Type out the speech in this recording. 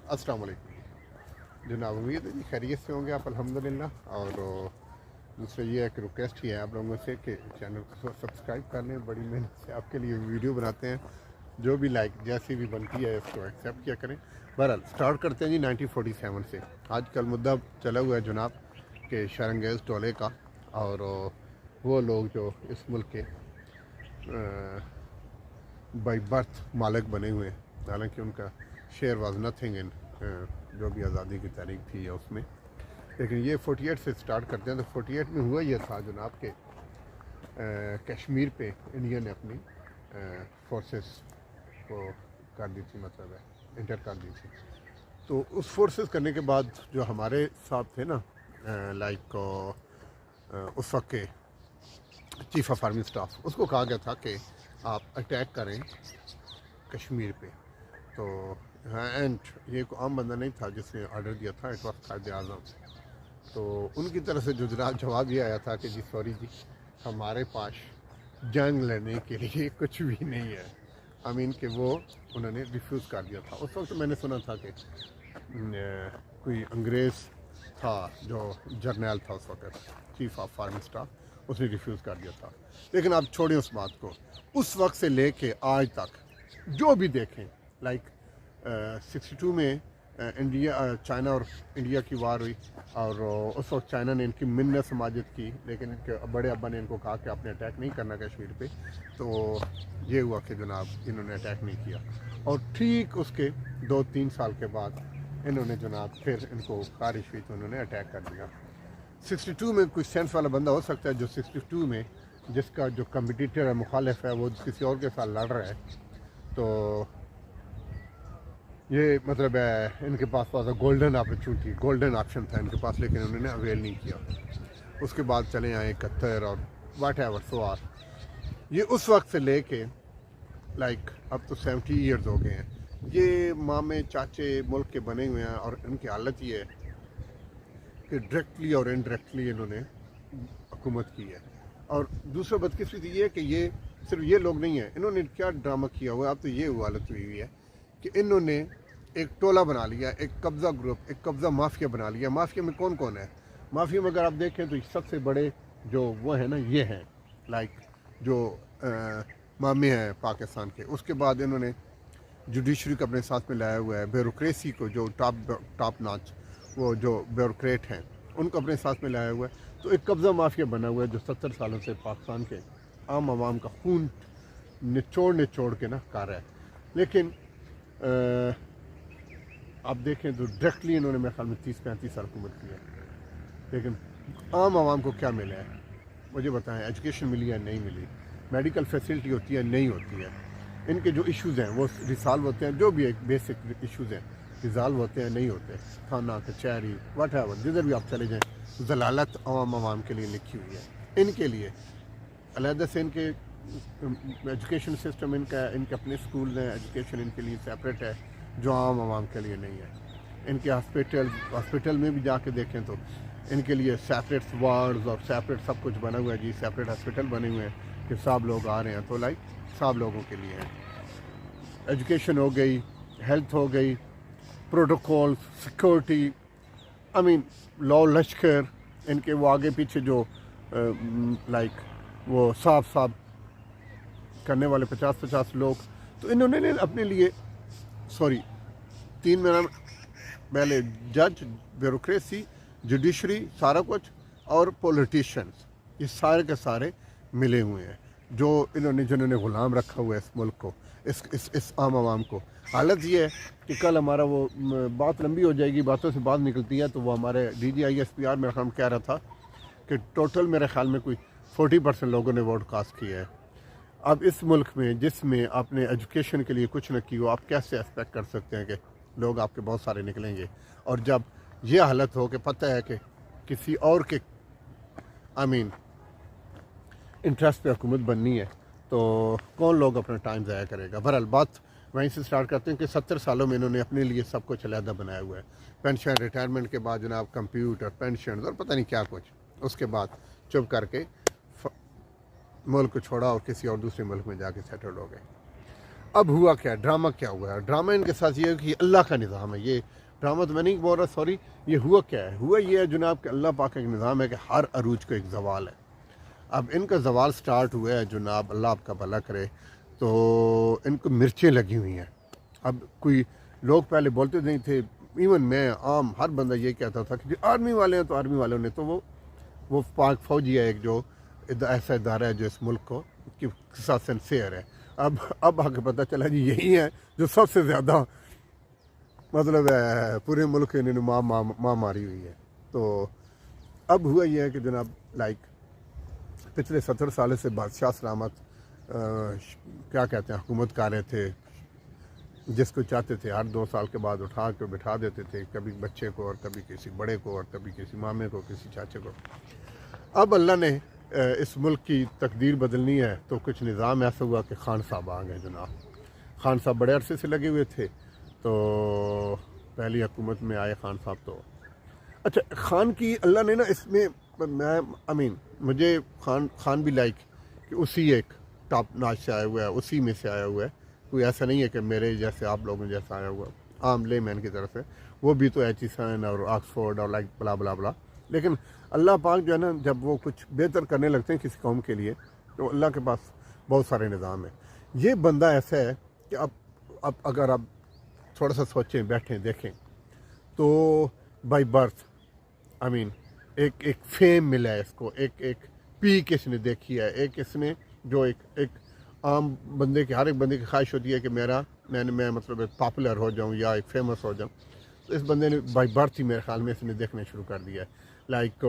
अस्सलाम वालेकुम जनाब, उम्मीद है जी खैरियत से होंगे आप अल्हम्दुलिल्लाह। और दूसरा ये है कि रिक्वेस्ट ही है आप लोगों से कि चैनल को सब्सक्राइब कर लें। बड़ी मेहनत से आपके लिए वीडियो बनाते हैं, जो भी लाइक जैसी भी बनती है इसको एक्सेप्ट किया करें। बहरहाल स्टार्ट करते हैं जी 1947 से। आजकल मुद्दा चला हुआ है जनाब कि शरंगेज़ टोले का, और वो लोग जो इस मुल्क के बाई बर्थ मालिक बने हुए हैं, हालांकि उनका शेयर वाज नथिंग इन जो भी आज़ादी की तारीख थी या उसमें। लेकिन ये 48 से स्टार्ट करते हैं। तो 48 में हुआ ये था जनाब के कश्मीर पे इंडिया ने अपनी फोर्सेस को कर दी थी, मतलब है इंटर कर दी थी। तो उस फोर्सेस करने के बाद जो हमारे साथ थे ना, लाइक उस वक्त के चीफ ऑफ आर्मी स्टाफ, उसको कहा गया था कि आप अटैक करें कश्मीर पे। तो एंड ये कोई आम बंदा नहीं था जिसने ऑर्डर दिया था, इट वॉज कायद आज़म। तो उनकी तरफ से जो जवाब ये आया था कि जी सॉरी जी, हमारे पास जंग लड़ने के लिए कुछ भी नहीं है। आई मीन कि वो उन्होंने रिफ्यूज़ कर दिया था। उस वक्त मैंने सुना था कि कोई अंग्रेज़ था जो जर्नल था उस वक्त, चीफ ऑफ आर्मी स्टाफ, उसने रिफ्यूज़ कर दिया था। लेकिन आप छोड़ें उस बात को। उस वक्त से लेके आज तक जो भी देखें, लाइक 62 में इंडिया चाइना और इंडिया की वार हुई, और उस वक्त चाइना ने इनकी मिन्नत समाजत की, लेकिन इनके बड़े अब्बा ने इनको कहा कि आपने अटैक नहीं करना कश्मीर पे। तो ये हुआ कि जनाब इन्होंने अटैक नहीं किया, और ठीक उसके 2-3 साल के बाद इन्होंने जनाब फिर इनको ख़ारिश हुई तो उन्होंने अटैक कर दिया। 62 में कोई सेंस वाला बंदा हो सकता है जो 62 में जिसका जो कम्पिटिटर है, मुखालिफ है, वो किसी और के साथ लड़ रहा है। तो ये मतलब है इनके पास गोल्डन अपॉर्चुनिटी, गोल्डन ऑप्शन था इनके पास, लेकिन उन्होंने अवेल नहीं किया। उसके बाद चले आए 71 और वाट एवर सो आर। ये उस वक्त से लेके लाइक अब तो 70 ईयर्स हो गए हैं। ये मामे चाचे मुल्क के बने हुए हैं, और इनकी हालत ये है कि डायरेक्टली और इनडायरेक्टली इन्होंने हुकूमत की है। और दूसरा बदकिस्मती ये है कि ये सिर्फ ये लोग नहीं हैं, इन्होंने क्या ड्रामा किया हुआ है। अब तो ये हालत हुई है कि इन्होंने एक टोला बना लिया, एक कब्ज़ा ग्रुप, एक कब्ज़ा माफिया बना लिया। माफिया में कौन कौन है? माफिया में अगर आप देखें तो सबसे बड़े जो वो है ना, ये हैं लाइक जो मामे हैं पाकिस्तान के। उसके बाद इन्होंने जुडिशरी को अपने साथ में लाया हुआ है, ब्यूरोक्रेसी को, जो टॉप नॉच वो जो ब्यूरोक्रेट हैं उनको अपने साथ में लाया हुआ है। तो एक कब्ज़ा माफिया बना हुआ है जो 70 सालों से पाकिस्तान के आम आवाम का खून निचोड़ के ना कर रहा है। लेकिन आप देखें तो डायरेक्टली इन्होंने मेरे ख्याल में 30-35 साल हुकूमत की है, लेकिन आम आवाम को क्या मिला है मुझे बताएं? एजुकेशन मिली है? नहीं मिली। मेडिकल फैसिलिटी होती है? नहीं होती है। इनके जो इश्यूज़ हैं वो रिसॉल्व होते हैं, जो भी एक बेसिक इश्यूज़ हैं रिजॉल्व होते हैं? नहीं होते। थाना कचहरी वट एवर जिधर भी आप चले जाएँ, जलालत आवाम के लिए लिखी हुई है। इनके लिए अलहदा से इनके एजुकेशन सिस्टम इनका, इनके अपने स्कूल हैं, एजुकेशन इनके लिए सेपरेट है जो आम आवाम के लिए नहीं है। इनके हॉस्पिटल में भी जाके देखें तो इनके लिए सेपरेट वार्ड्स और सेपरेट सब कुछ बना हुआ है जी, सेपरेट हॉस्पिटल बने हुए हैं कि सब लोग आ रहे हैं तो लाइक सब लोगों के लिए है। एजुकेशन हो गई, हेल्थ हो गई, protocol, security, I mean law, लश्कर, इनके वो आगे पीछे जो लाइक वो साफ करने वाले 50-50 लोग, तो इन्होंने अपने लिए 3 महीना पहले जज, ब्यूरोक्रेसी, जुडिशरी, सारा कुछ, और पॉलिटिशियंस, ये सारे के सारे मिले हुए हैं जो जिन्होंने ग़ुलाम रखा हुआ है इस मुल्क को, इस आम आवाम को। हालत ये है कि कल हमारा वो बात लंबी हो जाएगी, बातों से बात निकलती है, तो वो हमारे DGISPR मेरा ख्याल कह रहा था कि टोटल मेरे ख्याल में कोई 40% लोगों ने वोट कास्ट किया है। अब इस मुल्क में जिसमें आपने एजुकेशन के लिए कुछ न की हो, आप कैसे एक्सपेक्ट कर सकते हैं कि लोग आपके बहुत सारे निकलेंगे? और जब ये हालत हो कि पता है कि किसी और के आई मीन इंटरेस्ट पे हुकूमत बननी है, तो कौन लोग अपना टाइम ज़ाया करेगा? बहरहाल बात वहीं से स्टार्ट करते हैं कि 70 सालों में इन्होंने अपने लिए सब कुछ अलहदा बनाया हुआ है। पेंशन, रिटायरमेंट के बाद जनाब कंप्यूटर, पेंशन और पता नहीं क्या कुछ। उसके बाद चुप करके मुल्क को छोड़ा और किसी और दूसरे मुल्क में जाके सेटल हो गए। اب ہوا کیا، ڈرامہ کیا ہوا ہے؟ ڈرامہ ان کے ساتھ یہ ہے کہ اللہ کا نظام ہے، یہ ڈرامہ تو میں نہیں بول رہا، سوری، یہ ہوا کیا ہے؟ ہوا یہ ہے جناب کہ اللہ پاک کا ایک نظام ہے کہ ہر عروج کو ایک زوال ہے۔ اب ان کا زوال سٹارٹ ہوا ہے جناب، اللہ آپ کا بھلا کرے، تو ان کو مرچیں لگی ہوئی ہیں۔ اب کوئی لوگ پہلے بولتے نہیں تھے، ایون میں عام ہر بندہ یہ کہتا تھا کہ آرمی والے ہیں، تو آرمی والوں نے تو وہ پاک فوجی ہے ایک جو ایسا ادارہ ہے جو اس ملک کو کے ساتھ سنسیئر ہے۔ اب آ کے پتہ چلا جی یہی ہے جو سب سے زیادہ مطلب ہے پورے ملک انہوں نے ماں ماری ہوئی ہے۔ تو اب ہوا یہ ہے کہ جناب لائک پچھلے 70 سالوں سے بادشاہ سلامت کیا کہتے ہیں حکومت کر رہے تھے، جس کو چاہتے تھے ہر 2 سال کے بعد اٹھا کے بٹھا دیتے تھے، کبھی بچے کو اور کبھی کسی بڑے کو اور کبھی کسی مامے کو کسی چاچے کو۔ اب اللہ نے اس ملک کی تقدیر بدلنی ہے، تو کچھ نظام ایسا ہوا کہ خان صاحب آ گئے جناب۔ خان صاحب بڑے عرصے سے لگے ہوئے تھے، تو پہلی حکومت میں آئے خان صاحب۔ تو اچھا خان کی اللہ نے نا اس میں میں مجھے خان بھی لائک کہ اسی ایک ٹاپ ناچ سے آیا ہوا ہے، اسی میں سے آیا ہوا ہے، کوئی ایسا نہیں ہے کہ میرے جیسے آپ لوگوں جیسا آیا ہوا عام لے مین کی طرف سے، وہ بھی تو ایچیسن اور آکسفورڈ اور لائک بلا بلا بلا۔ لیکن اللہ پاک جو ہے نا جب وہ کچھ بہتر کرنے لگتے ہیں کسی قوم کے لیے، تو اللہ کے پاس بہت سارے نظام ہیں۔ یہ بندہ ایسا ہے کہ اب اگر آپ تھوڑا سا سوچیں، بیٹھیں، دیکھیں، تو بائی برتھ ایک فیم ملا ہے اس کو، ایک پیک اس نے دیکھی ہے، ایک اس نے جو ایک عام بندے کی، ہر ایک بندے کی خواہش ہوتی ہے کہ میں مطلب پاپولر ہو جاؤں یا ایک فیمس ہو جاؤں۔ تو اس بندے نے بائی برتھ ہی میرے خیال میں اس نے دیکھنا شروع کر دیا ہے، لائک